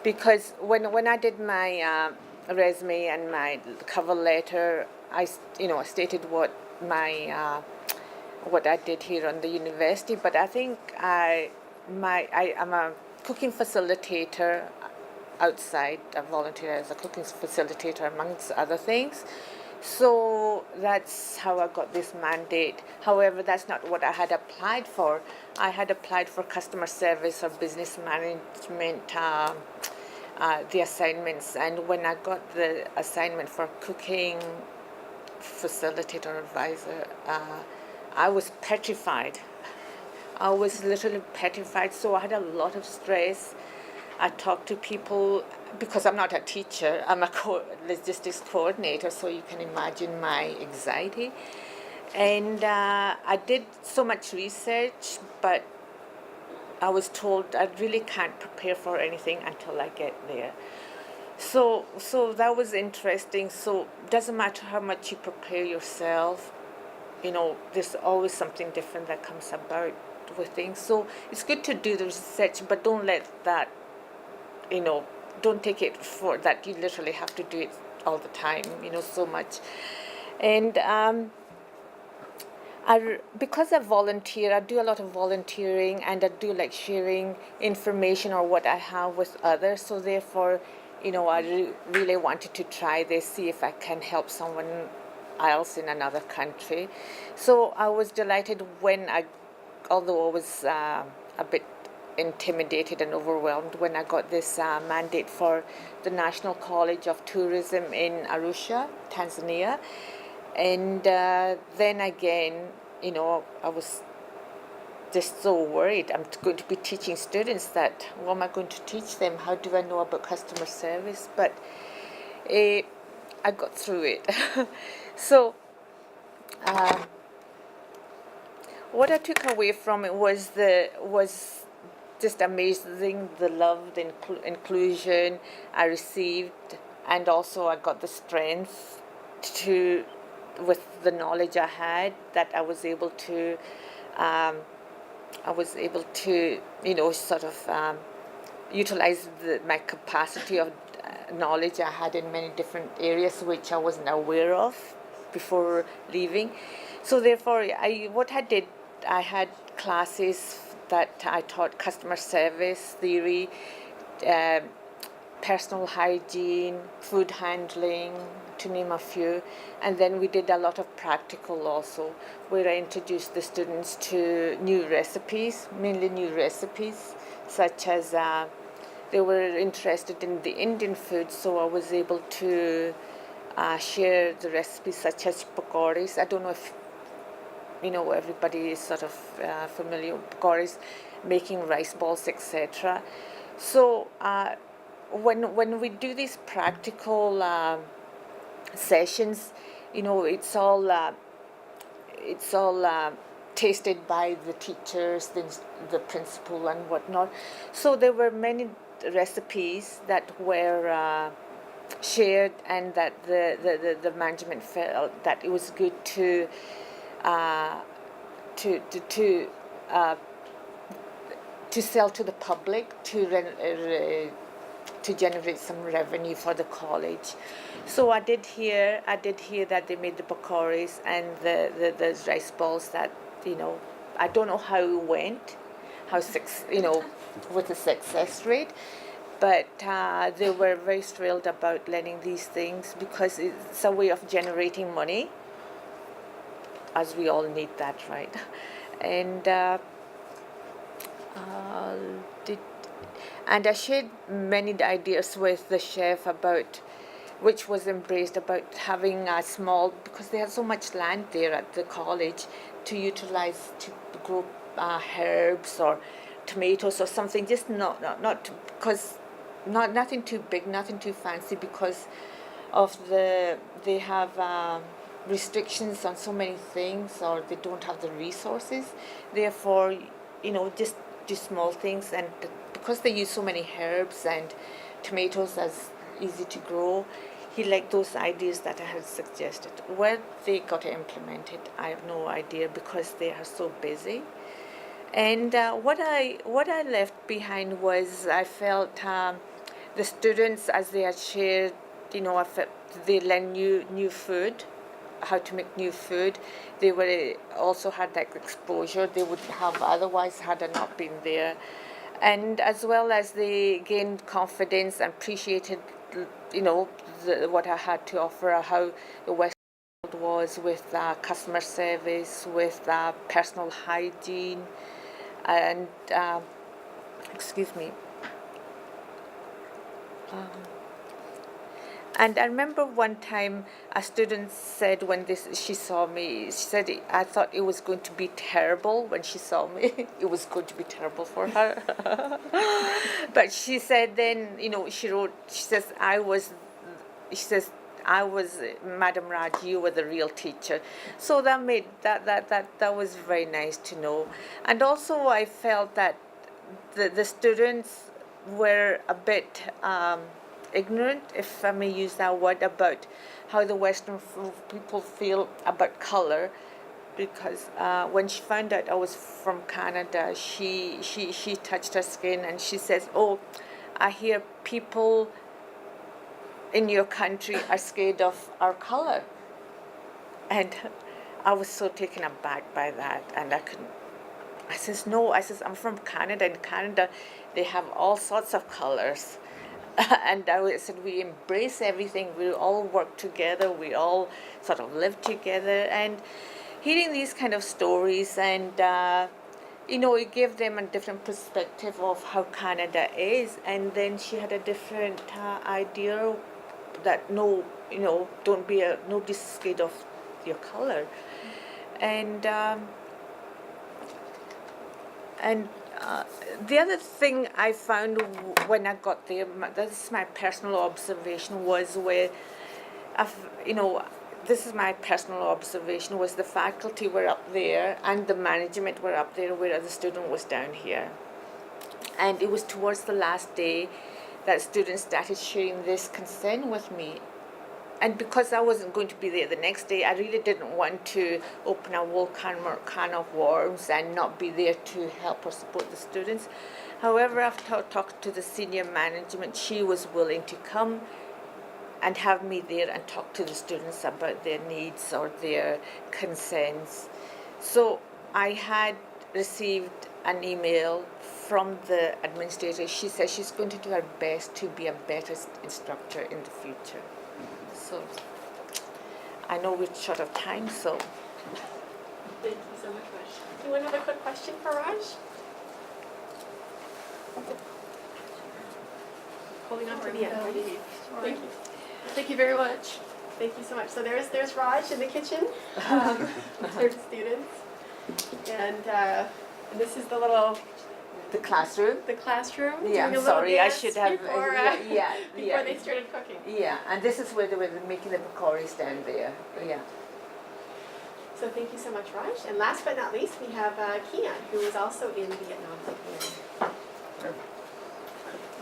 Because when I did my resume and my cover letter, I stated what I did here on the university. But I think I'm a cooking facilitator outside. I volunteer as a cooking facilitator amongst other things. So that's how I got this mandate. However, that's not what I had applied for. I had applied for customer service or business management, the assignments. And when I got the assignment for cooking facilitator advisor, I was petrified. I was literally petrified. So I had a lot of stress. I talked to people, because I'm not a teacher, I'm a logistics coordinator, so you can imagine my anxiety. And I did so much research, but I was told I really can't prepare for anything until I get there. So that was interesting. So it doesn't matter how much you prepare yourself, there's always something different that comes about with things. So it's good to do the research, but don't let that, don't take it for that you literally have to do it all the time, so much. And because I volunteer, I do a lot of volunteering, and I do like sharing information or what I have with others. So therefore, I really wanted to try this, see if I can help someone else in another country. So I was delighted although I was a bit intimidated and overwhelmed when I got this mandate for the National College of Tourism in Arusha, Tanzania. And then again, I was just so worried. I'm going to be teaching students that, what am I going to teach them? How do I know about customer service? But I got through it. So what I took away from it was just amazing, the love, the inclusion I received, and also I got the strength with the knowledge I had, that I was able to sort of utilize my capacity of knowledge I had in many different areas which I wasn't aware of before leaving. So therefore, I had classes that I taught customer service theory, personal hygiene, food handling, to name a few. And then we did a lot of practical also, where I introduced the students to new recipes, mainly new recipes, such as they were interested in the Indian food, so I was able to share the recipes such as pakoras. I don't know if everybody is sort of familiar with pakoras, making rice balls, etc. So when we do these practical sessions, it's all tasted by the teachers, the principal, and whatnot. So there were many recipes that were shared, and that the management felt that it was good to sell to the public, to generate some revenue for the college. So I did hear that they made the pakoras and the rice balls that, I don't know how it went, with the success rate, but they were very thrilled about learning these things because it's a way of generating money, as we all need that, right? And I shared many ideas with the chef about, which was embraced, about having a small, because they have so much land there at the college, to utilize to grow herbs or tomatoes or something, just nothing too big, nothing too fancy, because of they have restrictions on so many things, or they don't have the resources. Therefore, just do small things, and because they use so many herbs and tomatoes as easy to grow, he liked those ideas that I had suggested. Where they got implemented, I have no idea, because they are so busy. And what I left behind was, I felt the students, as they had shared, I felt they learned new food, how to make new food. They were also had that exposure they would have otherwise had I not been there, and as well as they gained confidence and appreciated, what I had to offer, how the West was with customer service, with personal hygiene, and excuse me. And I remember one time a student said, when she saw me, she said, I thought it was going to be terrible when she saw me. It was going to be terrible for her. But she said then, she wrote, she says, I was, Madam Raj, you were the real teacher. So that made, that was very nice to know. And also I felt that the students were a bit ignorant, if I may use that word, about how the Western people feel about color, because when she found out I was from Canada, she touched her skin and she says, "Oh, I hear people in your country are scared of our color," and I was so taken aback by that, and I couldn't. I says, "No," I says, "I'm from Canada. In Canada, they have all sorts of colors." And I said, we embrace everything. We all work together. We all sort of live together. And hearing these kind of stories, and it gave them a different perspective of how Canada is. And then she had a different idea that nobody's scared of your color. And the other thing I found when I got there, this is my personal observation, was where, this is my personal observation, was the faculty were up there and the management were up there, whereas the student was down here. And it was towards the last day that students started sharing this concern with me. And because I wasn't going to be there the next day, I really didn't want to open a whole can of worms and not be there to help or support the students. However, after talking to the senior management, she was willing to come and have me there and talk to the students about their needs or their concerns. So I had received an email from the administrator, she says she's going to do her best to be a better instructor in the future. So I know we're short of time, so Thank you so much, Raj. Do you want another quick question for Raj? Holding on to the end. Thank you. Thank you very much. Thank you so much. So there's Raj in the kitchen, with the students, and this is the classroom. yeah, doing a I'm little sorry, I dance should have before, before they started cooking. yeah, and this is where they were making the pakori stand there. Yeah. So thank you so much, Raj. And last but not least, we have Kian, who is also in Vietnam.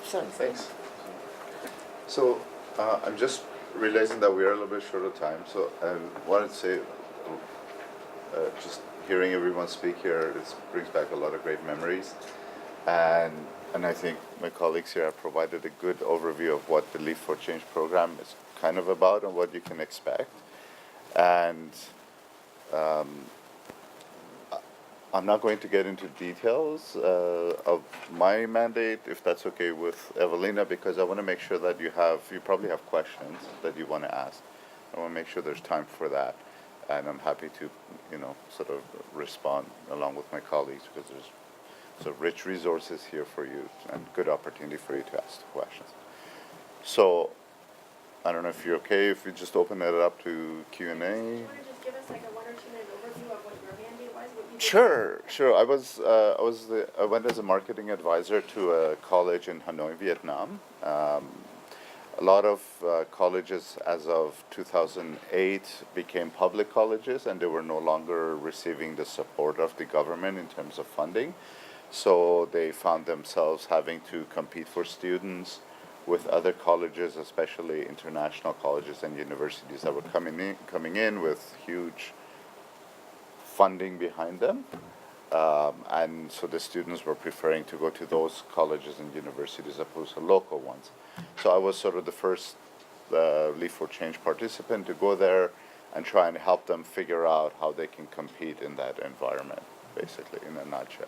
Sorry. Thanks. So I'm just realizing that we are a little bit short of time. So I wanted to say, just hearing everyone speak here, it brings back a lot of great memories. And I think my colleagues here have provided a good overview of what the Leaf for Change program is kind of about and what you can expect. And I'm not going to get into details of my mandate, if that's okay with Evelina, because I want to make sure that you probably have questions that you want to ask. I want to make sure there's time for that. And I'm happy to, sort of respond along with my colleagues, because there's rich resources here for you and good opportunity for you to ask questions. So I don't know if you're okay if you just open it up to Q&A. Do you want to just give us like a 1 or 2 minute overview of what your mandate was? What you did? Sure. I went as a marketing advisor to a college in Hanoi, Vietnam. A lot of colleges as of 2008 became public colleges, and they were no longer receiving the support of the government in terms of funding. So they found themselves having to compete for students with other colleges, especially international colleges and universities that were coming in with huge funding behind them. And so the students were preferring to go to those colleges and universities opposed to local ones. So I was sort of the first Leaf for Change participant to go there and try and help them figure out how they can compete in that environment, basically, in a nutshell.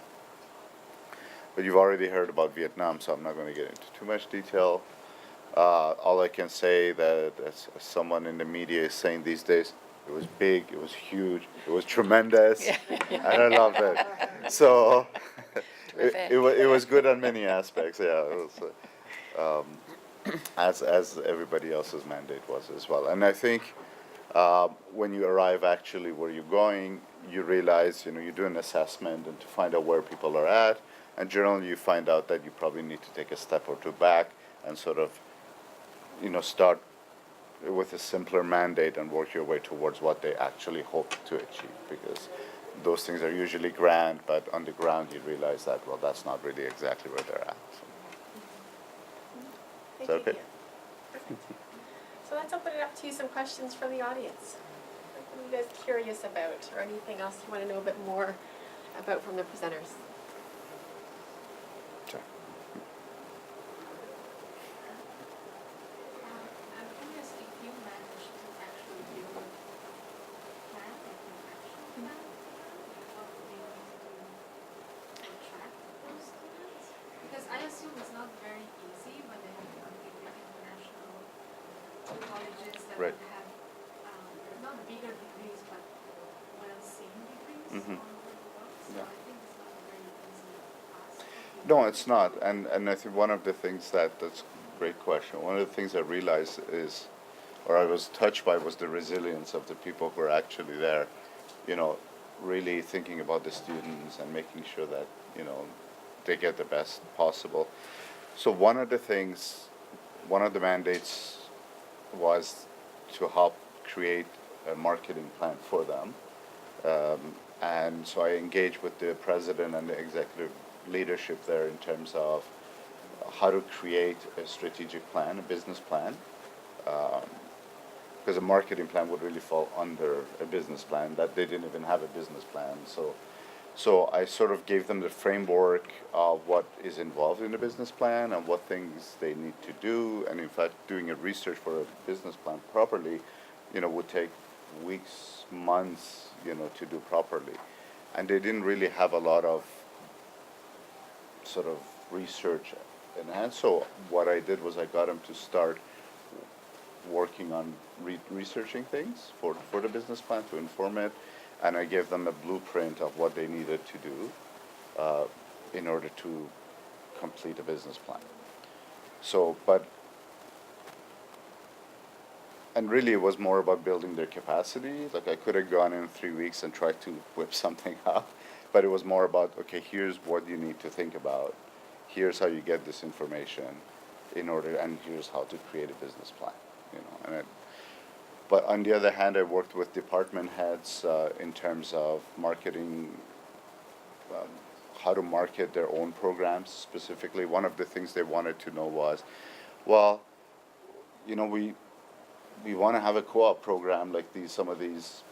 But you've already heard about Vietnam, so I'm not going to get into too much detail. All I can say that as someone in the media is saying these days, it was big, it was huge, it was tremendous, and I loved it. So it was good on many aspects. Yeah, it was, as everybody else's mandate was as well. And I think when you arrive actually where you're going, you realize you do an assessment and to find out where people are at, and generally you find out that you probably need to take a step or two back and sort of start with a simpler mandate and work your way towards what they actually hope to achieve, because those things are usually grand, but on the ground you realize that, well, that's not really exactly where they're at. So. Is that okay? Perfect. So let's open it up to some questions from the audience. What are you guys curious about, or anything else you want to know a bit more about from the presenters? Sure. I'm curious if you managed to actually build a plan, like an action plan, what they need to attract those students? Because I assume it's not very easy when they have to compete with international colleges that Right. would have not bigger degrees, but well-seen degrees Mhm. all over the world. So Yeah. I think it's not a very easy ask. No, it's not. And I think one of the things that's a great question. One of the things I realized is, or I was touched by, was the resilience of the people who are actually there, really thinking about the students and making sure that, they get the best possible. So one of the mandates was to help create a marketing plan for them. And so I engaged with the president and the executive leadership there in terms of how to create a strategic plan, a business plan, because a marketing plan would really fall under a business plan, that they didn't even have a business plan. So I sort of gave them the framework of what is involved in a business plan and what things they need to do. And in fact, doing a research for a business plan properly, would take weeks, months, to do properly. And they didn't really have a lot of sort of research in hand. So what I did was I got him to start working on researching things for the business plan to inform it, and I gave them a blueprint of what they needed to do in order to complete a business plan. So, and really it was more about building their capacity. Like I could have gone in 3 weeks and tried to whip something up, but it was more about, okay, here's what you need to think about. Here's how you get this information in order, and here's how to create a business plan, you know. And but on the other hand, I worked with department heads in terms of marketing, how to market their own programs specifically. One of the things they wanted to know was, well, you know, we want to have a co-op program like some of these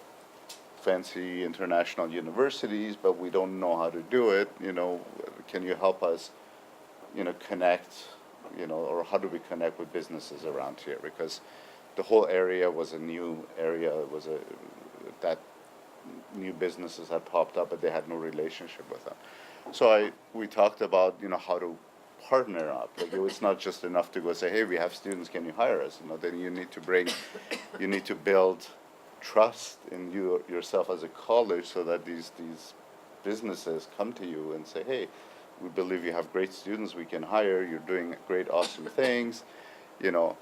fancy international universities, but we don't know how to do it. You know, can you help us, you know, connect, you know, or how do we connect with businesses around here? Because the whole area was a new area. It was that new businesses had popped up, but they had no relationship with them. So we talked about, you know, how to partner up. Like it's not just enough to go say, hey, we have students, can you hire us? You know, then you need to build trust in yourself as a college so that these businesses come to you and say, hey, we believe you have great students we can hire, you're doing great, awesome things, you know.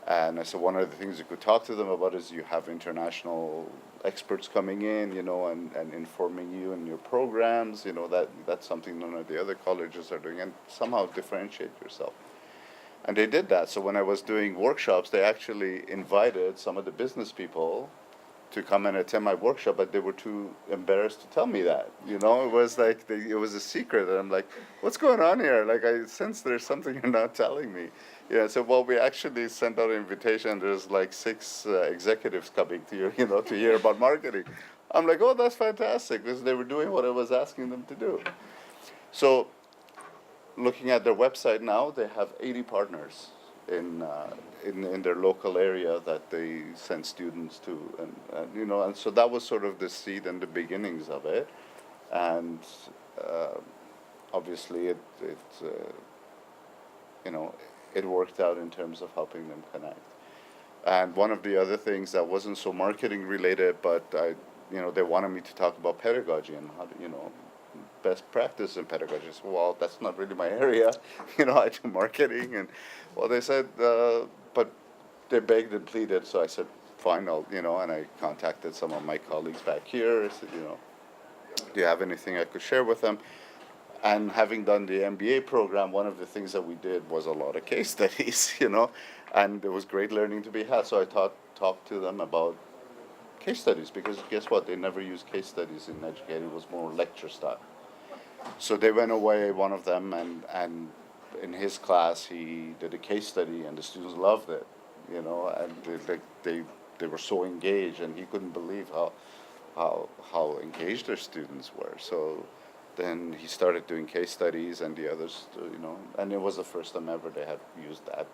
And I said one of the things you could talk to them about is you have international experts coming in, you know, and informing you in your programs, you know, that's something none of the other colleges are doing, and somehow differentiate yourself. And they did that. So when I was doing workshops, they actually invited some of the business people to come and attend my workshop, but they were too embarrassed to tell me that. You know, it was like it was a secret, and I'm like, what's going on here? Like I sense there's something you're not telling me. Yeah, so well, we actually sent out an invitation. There's like 6 executives coming to you, you know, to hear about marketing. I'm like, oh, that's fantastic, because they were doing what I was asking them to do. So, looking at their website now, they have 80 partners in their local area that they send students to, and you know, and so that was sort of the seed and the beginnings of it, and obviously it you know, it worked out in terms of helping them connect. And one of the other things that wasn't so marketing related, but you know, they wanted me to talk about pedagogy and how to, you know, best practice in pedagogy. I said, well, that's not really my area. You know, I do marketing, and well, they said, but they begged and pleaded. So I said, fine, you know, and I contacted some of my colleagues back here. I said, you know, do you have anything I could share with them? And having done the MBA program, one of the things that we did was a lot of case studies, you know, and there was great learning to be had. So I talked to them about case studies, because guess what? They never used case studies in education. It was more lecture style. So they went away, one of them, and in his class he did a case study, and the students loved it, you know, and they were so engaged, and he couldn't believe how engaged their students were. So then he started doing case studies, and the others, you know, and it was the first time ever they had used that,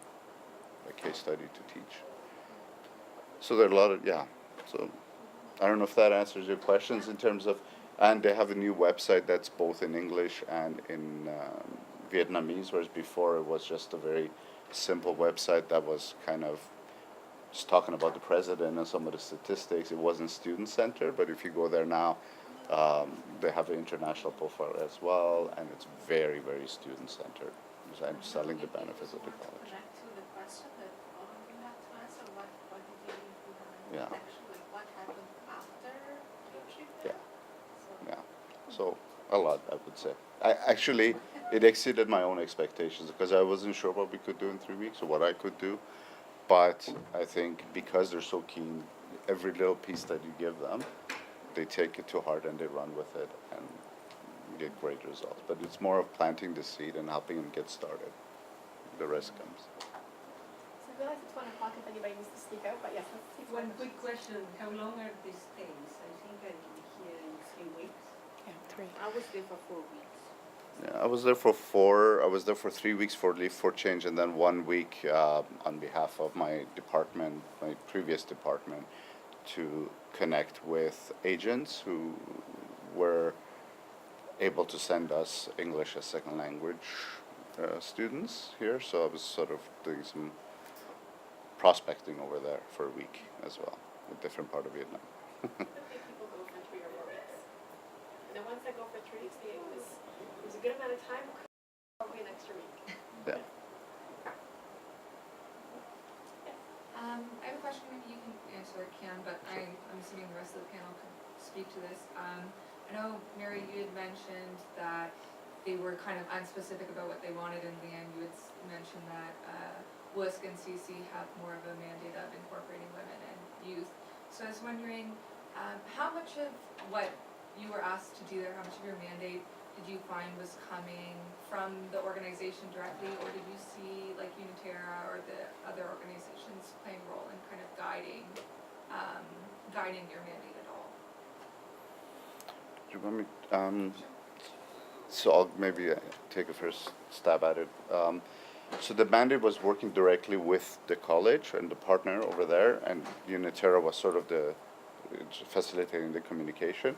a case study, to teach. So there are a lot of, yeah. So I don't know if that answers your questions in terms of, and they have a new website that's both in English and in Vietnamese, whereas before it was just a very simple website that was kind of just talking about the president and some of the statistics. It wasn't student-centered, but if you go there now, they have an international profile as well, and it's very, very student-centered. And selling the benefits of the college. Connect to the question that all of you have to answer. What did you leave behind? Yeah. Actually, what happened after your trip Yeah. there? Yeah, so a lot, I would say. Actually, it exceeded my own expectations, because I wasn't sure what we could do in 3 weeks or what I could do. But I think because they're so keen, every little piece that you give them, they take it to heart and they run with it and get great results. But it's more of planting the seed and helping them get started. The rest comes. So I realize it's 1 o'clock if anybody needs to speak out, but yes, let's take One quick question, how long are the stays? I think I'm here in 3 weeks. Yeah, 3. I was there for 4 weeks. Yeah, I was there for 4. I was there for 3 weeks for leave for change, and then 1 week on behalf of my department, my previous department, to connect with agents who were able to send us English as second language students here. So I was sort of doing some prospecting over there for a week as well, a different part of Vietnam. I think people go for 3 or 4 weeks. And the ones that go for 3 weeks, it was a good amount of time, probably an extra week. Yeah. I have a question, maybe you can answer it, Ken, but I'm assuming the rest of the panel can speak to this. I know, Mary, you had mentioned that they were kind of unspecific about what they wanted in the end. You had mentioned that WUSC and Ceci have more of a mandate of incorporating women and youth. So I was wondering, how much of what you were asked to do there, how much of your mandate did you find was coming from the organization directly, or did you see like Unitera or the other organizations playing a role in kind of guiding your mandate at all? Do you want me? So I'll maybe take a first stab at it. So the mandate was working directly with the college and the partner over there, and Unitera was sort of facilitating the communication.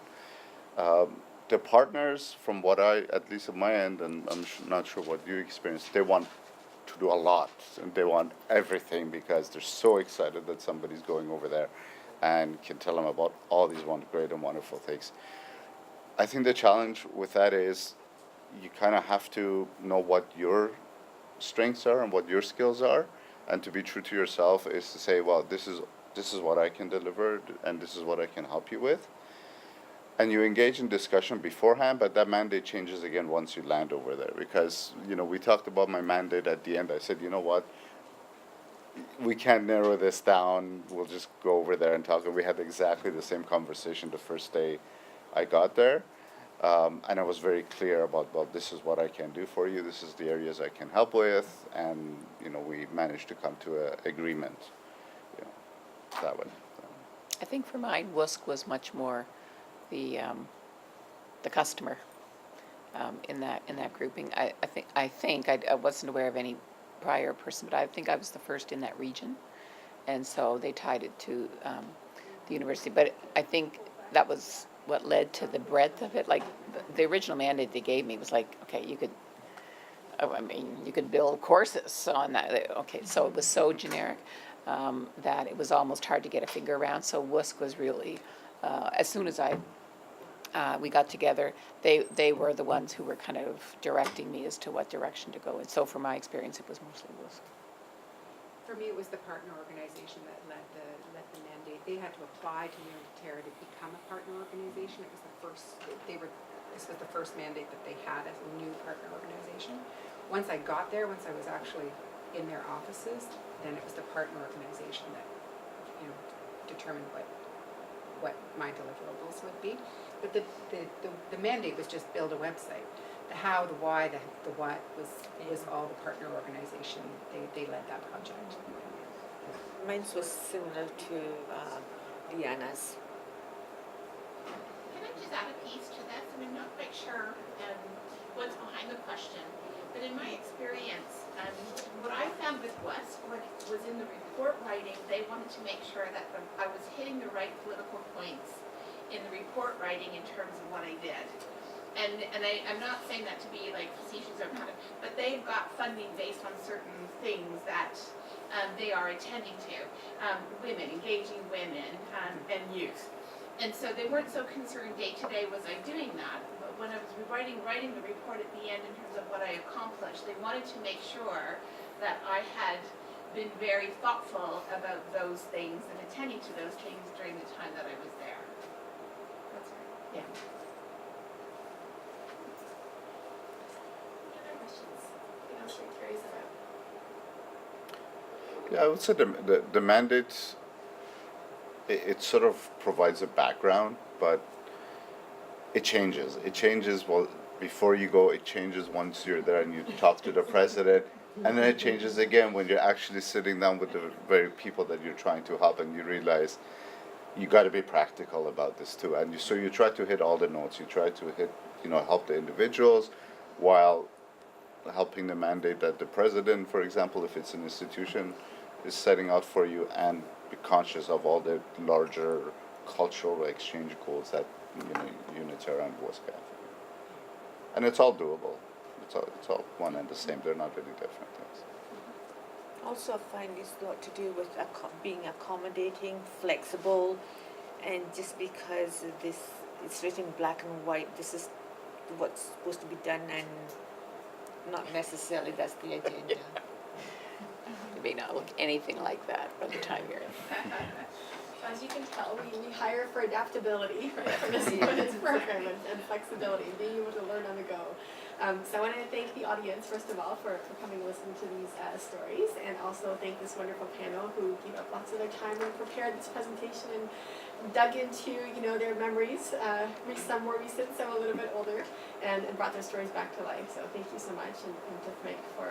The partners, from what at least on my end, and I'm not sure what you experienced, they want to do a lot, and they want everything because they're so excited that somebody's going over there and can tell them about all these great and wonderful things. I think the challenge with that is you kind of have to know what your strengths are and what your skills are, and to be true to yourself is to say, well, this is what I can deliver, and this is what I can help you with. And you engage in discussion beforehand, but that mandate changes again once you land over there. Because, we talked about my mandate at the end. I said, you know what, we can't narrow this down. We'll just go over there and talk. And we had exactly the same conversation the first day I got there. And I was very clear about, well, this is what I can do for you. This is the areas I can help with. And, we managed to come to an agreement, that way. I think for mine, WUSC was much more the customer in that grouping. I think I wasn't aware of any prior person, but I think I was the first in that region, and so they tied it to the university. But I think that was what led to the breadth of it. Like the original mandate they gave me was like, okay, you could build courses on that. Okay, so it was so generic that it was almost hard to get a finger around. So WUSC was really, as soon as we got together, they were the ones who were kind of directing me as to what direction to go. And so from my experience, it was mostly WUSC. For me, it was the partner organization that led the mandate. They had to apply to Unitera to become a partner organization. It was the first, this was the first mandate that they had as a new partner organization. Once I got there, once I was actually in their offices, then it was the partner organization that, determined what my deliverables would be. But the mandate was just build a website. The how, the why, the what was all the partner organization. They led that project. Mine was similar to Diana's. Can I just add a piece to this? I'm not quite sure what's behind the question, but in my experience, what I found with WUSC was in the report writing, they wanted to make sure that I was hitting the right political points in the report writing in terms of what I did. And I'm not saying that to be like facetious or kind of, but they've got funding based on certain things that they are attending to. Women, engaging women, and youth. And so they weren't so concerned day to day was I doing that. But when I was writing the report at the end in terms of what I accomplished, they wanted to make sure that I had been very thoughtful about those things and attending to those things during the time that I was there. That's right. Yeah. Any other questions? Anything else you're curious about? Yeah, I would say the mandate, it sort of provides a background, but it changes. It changes, well, before you go, it changes once you're there and you talk to the president, and then it changes again when you're actually sitting down with the very people that you're trying to help, and you realize you got to be practical about this too. And so you try to hit all the notes. You try to hit, help the individuals while helping the mandate that the president, for example, if it's an institution, is setting out for you, and be conscious of all the larger cultural exchange goals that Unitera and WUSC have. And it's all doable. It's all one and the same. They're not really different things. Also, I find it's a lot to do with being accommodating, flexible, and just because this it's written black and white, this is what's supposed to be done, and not necessarily that's the agenda. It may not look anything like that by the time you're in. As you can tell, we hire for adaptability for this program and flexibility, being able to learn on the go. So I want to thank the audience, first of all, for coming to listen to these stories, and also thank this wonderful panel who gave up lots of their time and prepared this presentation and dug into, their memories, some more recent, some a little bit older, and brought their stories back to life. So thank you so much, and to Mike for